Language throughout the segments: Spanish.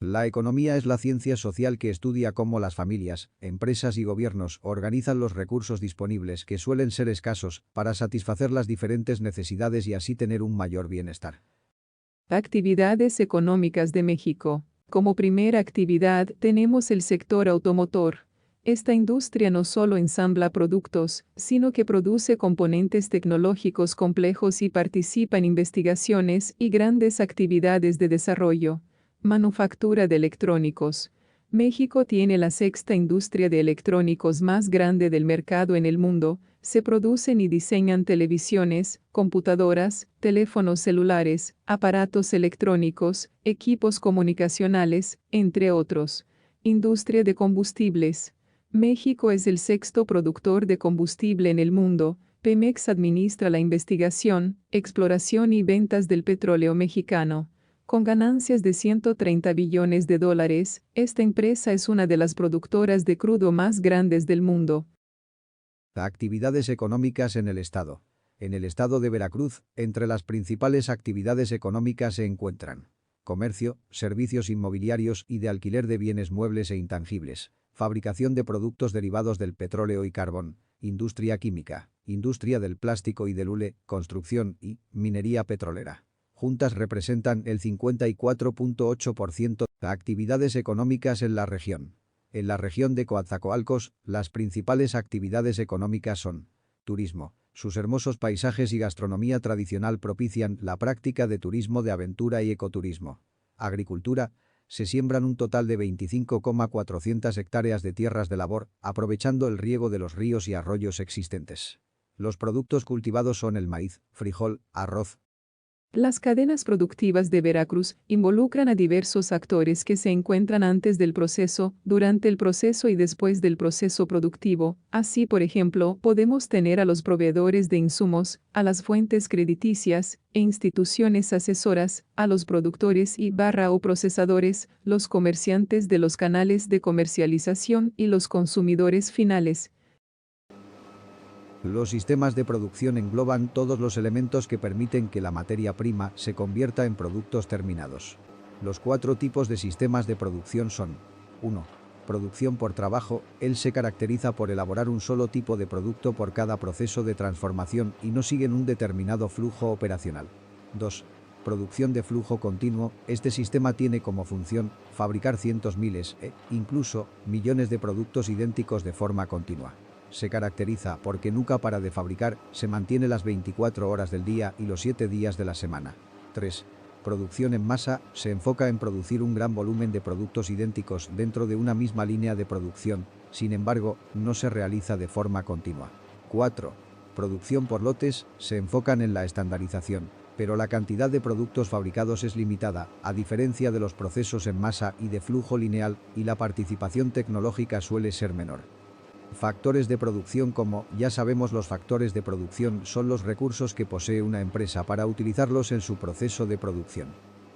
La economía es la ciencia social que estudia cómo las familias, empresas y gobiernos organizan los recursos disponibles que suelen ser escasos para satisfacer las diferentes necesidades y así tener un mayor bienestar. Actividades económicas de México. Como primera actividad tenemos el sector automotor. Esta industria no solo ensambla productos, sino que produce componentes tecnológicos complejos y participa en investigaciones y grandes actividades de desarrollo. Manufactura de electrónicos. México tiene la sexta industria de electrónicos más grande del mercado en el mundo. Se producen y diseñan televisiones, computadoras, teléfonos celulares, aparatos electrónicos, equipos comunicacionales, entre otros. Industria de combustibles. México es el sexto productor de combustible en el mundo. Pemex administra la investigación, exploración y ventas del petróleo mexicano. Con ganancias de 130 billones de dólares, esta empresa es una de las productoras de crudo más grandes del mundo. Actividades económicas en el Estado. En el Estado de Veracruz, entre las principales actividades económicas se encuentran comercio, servicios inmobiliarios y de alquiler de bienes muebles e intangibles, fabricación de productos derivados del petróleo y carbón, industria química, industria del plástico y del hule, construcción y minería petrolera. Juntas representan el 54.8% de actividades económicas en la región. En la región de Coatzacoalcos, las principales actividades económicas son turismo. Sus hermosos paisajes y gastronomía tradicional propician la práctica de turismo de aventura y ecoturismo. Agricultura. Se siembran un total de 25,400 hectáreas de tierras de labor, aprovechando el riego de los ríos y arroyos existentes. Los productos cultivados son el maíz, frijol, arroz. Las cadenas productivas de Veracruz involucran a diversos actores que se encuentran antes del proceso, durante el proceso y después del proceso productivo. Así, por ejemplo, podemos tener a los proveedores de insumos, a las fuentes crediticias e instituciones asesoras, a los productores o procesadores, los comerciantes de los canales de comercialización y los consumidores finales. Los sistemas de producción engloban todos los elementos que permiten que la materia prima se convierta en productos terminados. Los 4 tipos de sistemas de producción son 1. Producción por trabajo. Él se caracteriza por elaborar un solo tipo de producto por cada proceso de transformación y no siguen un determinado flujo operacional. 2. Producción de flujo continuo. Este sistema tiene como función fabricar cientos miles incluso millones de productos idénticos de forma continua. Se caracteriza porque nunca para de fabricar, se mantiene las 24 horas del día y los 7 días de la semana. 3. Producción en masa. Se enfoca en producir un gran volumen de productos idénticos dentro de una misma línea de producción, sin embargo, no se realiza de forma continua. 4. Producción por lotes. Se enfocan en la estandarización, pero la cantidad de productos fabricados es limitada, a diferencia de los procesos en masa y de flujo lineal, y la participación tecnológica suele ser menor. Factores de producción. Como ya sabemos, los factores de producción son los recursos que posee una empresa para utilizarlos en su proceso de producción,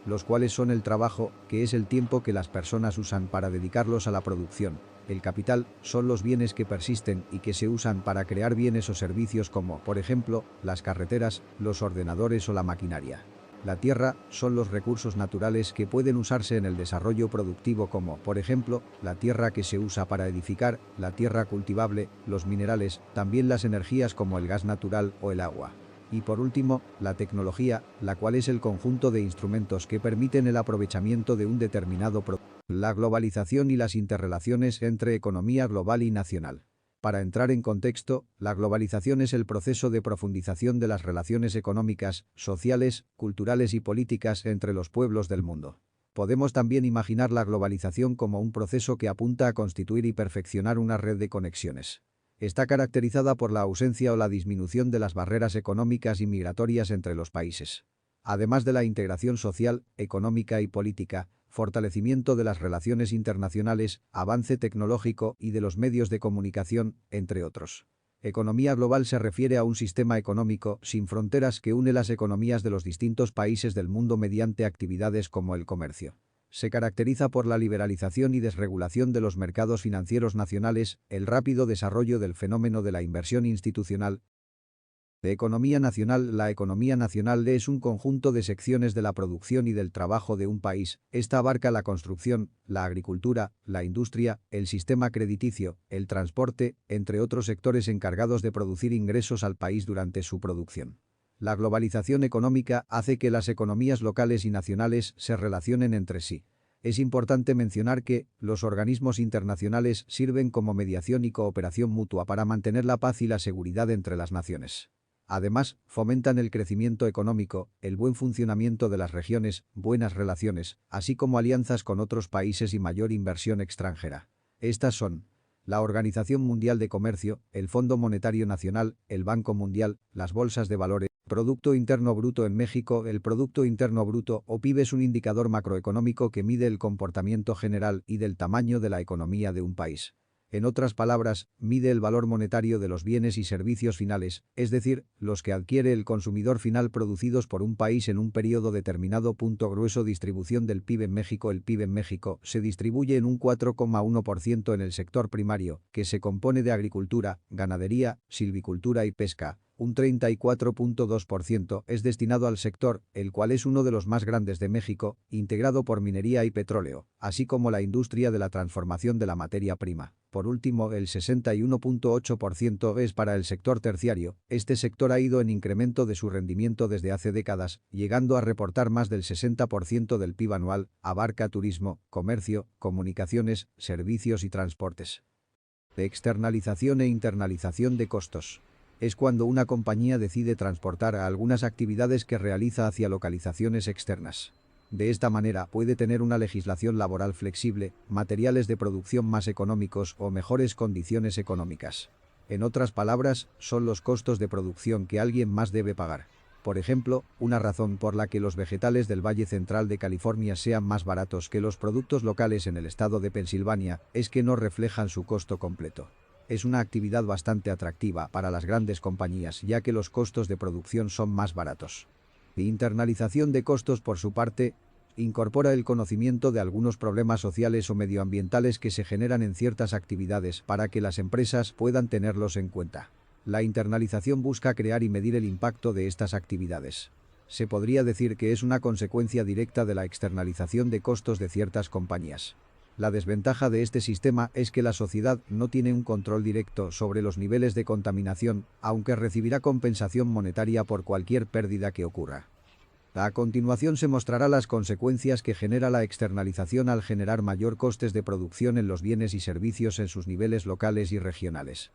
los cuales son el trabajo, que es el tiempo que las personas usan para dedicarlos a la producción. El capital son los bienes que persisten y que se usan para crear bienes o servicios como, por ejemplo, las carreteras, los ordenadores o la maquinaria. La tierra son los recursos naturales que pueden usarse en el desarrollo productivo como, por ejemplo, la tierra que se usa para edificar, la tierra cultivable, los minerales, también las energías como el gas natural o el agua. Y por último, la tecnología, la cual es el conjunto de instrumentos que permiten el aprovechamiento de un determinado producto. La globalización y las interrelaciones entre economía global y nacional. Para entrar en contexto, la globalización es el proceso de profundización de las relaciones económicas, sociales, culturales y políticas entre los pueblos del mundo. Podemos también imaginar la globalización como un proceso que apunta a constituir y perfeccionar una red de conexiones. Está caracterizada por la ausencia o la disminución de las barreras económicas y migratorias entre los países. Además de la integración social, económica y política, fortalecimiento de las relaciones internacionales, avance tecnológico y de los medios de comunicación, entre otros. Economía global se refiere a un sistema económico sin fronteras que une las economías de los distintos países del mundo mediante actividades como el comercio. Se caracteriza por la liberalización y desregulación de los mercados financieros nacionales, el rápido desarrollo del fenómeno de la inversión institucional, De economía nacional. La economía nacional es un conjunto de secciones de la producción y del trabajo de un país. Esta abarca la construcción, la agricultura, la industria, el sistema crediticio, el transporte, entre otros sectores encargados de producir ingresos al país durante su producción. La globalización económica hace que las economías locales y nacionales se relacionen entre sí. Es importante mencionar que los organismos internacionales sirven como mediación y cooperación mutua para mantener la paz y la seguridad entre las naciones. Además, fomentan el crecimiento económico, el buen funcionamiento de las regiones, buenas relaciones, así como alianzas con otros países y mayor inversión extranjera. Estas son la Organización Mundial de Comercio, el Fondo Monetario Nacional, el Banco Mundial, las bolsas de valores. Producto Interno Bruto en México. El Producto Interno Bruto o PIB es un indicador macroeconómico que mide el comportamiento general y del tamaño de la economía de un país. En otras palabras, mide el valor monetario de los bienes y servicios finales, es decir, los que adquiere el consumidor final producidos por un país en un periodo determinado. Grueso distribución del PIB en México. El PIB en México se distribuye en un 4,1% en el sector primario, que se compone de agricultura, ganadería, silvicultura y pesca. Un 34,2% es destinado al sector, el cual es uno de los más grandes de México, integrado por minería y petróleo, así como la industria de la transformación de la materia prima. Por último, el 61,8% es para el sector terciario. Este sector ha ido en incremento de su rendimiento desde hace décadas, llegando a reportar más del 60% del PIB anual, abarca turismo, comercio, comunicaciones, servicios y transportes. De externalización e internalización de costos. Es cuando una compañía decide transportar a algunas actividades que realiza hacia localizaciones externas. De esta manera puede tener una legislación laboral flexible, materiales de producción más económicos o mejores condiciones económicas. En otras palabras, son los costos de producción que alguien más debe pagar. Por ejemplo, una razón por la que los vegetales del Valle Central de California sean más baratos que los productos locales en el estado de Pensilvania es que no reflejan su costo completo. Es una actividad bastante atractiva para las grandes compañías ya que los costos de producción son más baratos. Internalización de costos por su parte, incorpora el conocimiento de algunos problemas sociales o medioambientales que se generan en ciertas actividades para que las empresas puedan tenerlos en cuenta. La internalización busca crear y medir el impacto de estas actividades. Se podría decir que es una consecuencia directa de la externalización de costos de ciertas compañías. La desventaja de este sistema es que la sociedad no tiene un control directo sobre los niveles de contaminación, aunque recibirá compensación monetaria por cualquier pérdida que ocurra. A continuación se mostrará las consecuencias que genera la externalización al generar mayor costes de producción en los bienes y servicios en sus niveles locales y regionales.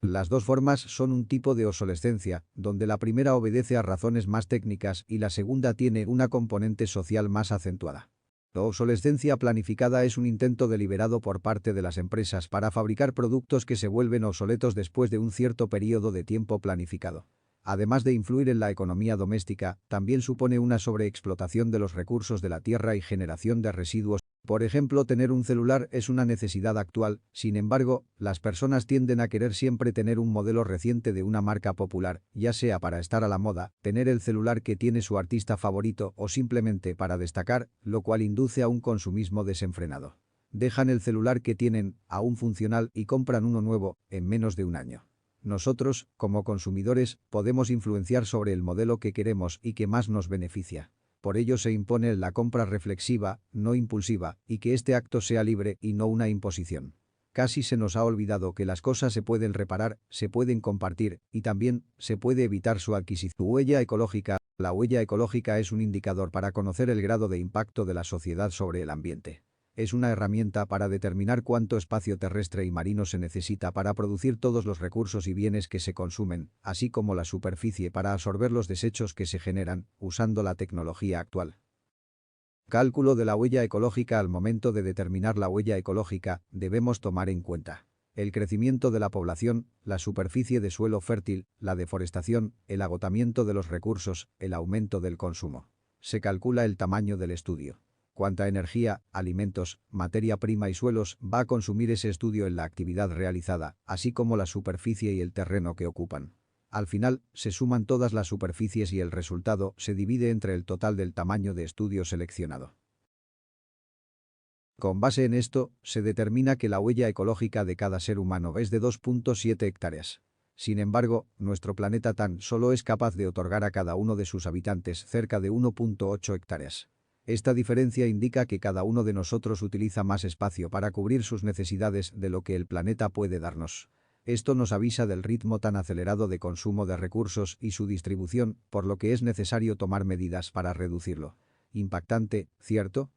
Las dos formas son un tipo de obsolescencia, donde la primera obedece a razones más técnicas y la segunda tiene una componente social más acentuada. La obsolescencia planificada es un intento deliberado por parte de las empresas para fabricar productos que se vuelven obsoletos después de un cierto periodo de tiempo planificado. Además de influir en la economía doméstica, también supone una sobreexplotación de los recursos de la tierra y generación de residuos. Por ejemplo, tener un celular es una necesidad actual, sin embargo, las personas tienden a querer siempre tener un modelo reciente de una marca popular, ya sea para estar a la moda, tener el celular que tiene su artista favorito o simplemente para destacar, lo cual induce a un consumismo desenfrenado. Dejan el celular que tienen, aún funcional, y compran uno nuevo, en menos de un año. Nosotros, como consumidores, podemos influenciar sobre el modelo que queremos y que más nos beneficia. Por ello se impone la compra reflexiva, no impulsiva, y que este acto sea libre y no una imposición. Casi se nos ha olvidado que las cosas se pueden reparar, se pueden compartir, y también se puede evitar su adquisición. Huella ecológica. La huella ecológica es un indicador para conocer el grado de impacto de la sociedad sobre el ambiente. Es una herramienta para determinar cuánto espacio terrestre y marino se necesita para producir todos los recursos y bienes que se consumen, así como la superficie para absorber los desechos que se generan, usando la tecnología actual. Cálculo de la huella ecológica. Al momento de determinar la huella ecológica, debemos tomar en cuenta el crecimiento de la población, la superficie de suelo fértil, la deforestación, el agotamiento de los recursos, el aumento del consumo. Se calcula el tamaño del estudio. Cuánta energía, alimentos, materia prima y suelos va a consumir ese estudio en la actividad realizada, así como la superficie y el terreno que ocupan. Al final, se suman todas las superficies y el resultado se divide entre el total del tamaño de estudio seleccionado. Con base en esto, se determina que la huella ecológica de cada ser humano es de 2,7 hectáreas. Sin embargo, nuestro planeta tan solo es capaz de otorgar a cada uno de sus habitantes cerca de 1,8 hectáreas. Esta diferencia indica que cada uno de nosotros utiliza más espacio para cubrir sus necesidades de lo que el planeta puede darnos. Esto nos avisa del ritmo tan acelerado de consumo de recursos y su distribución, por lo que es necesario tomar medidas para reducirlo. Impactante, ¿cierto?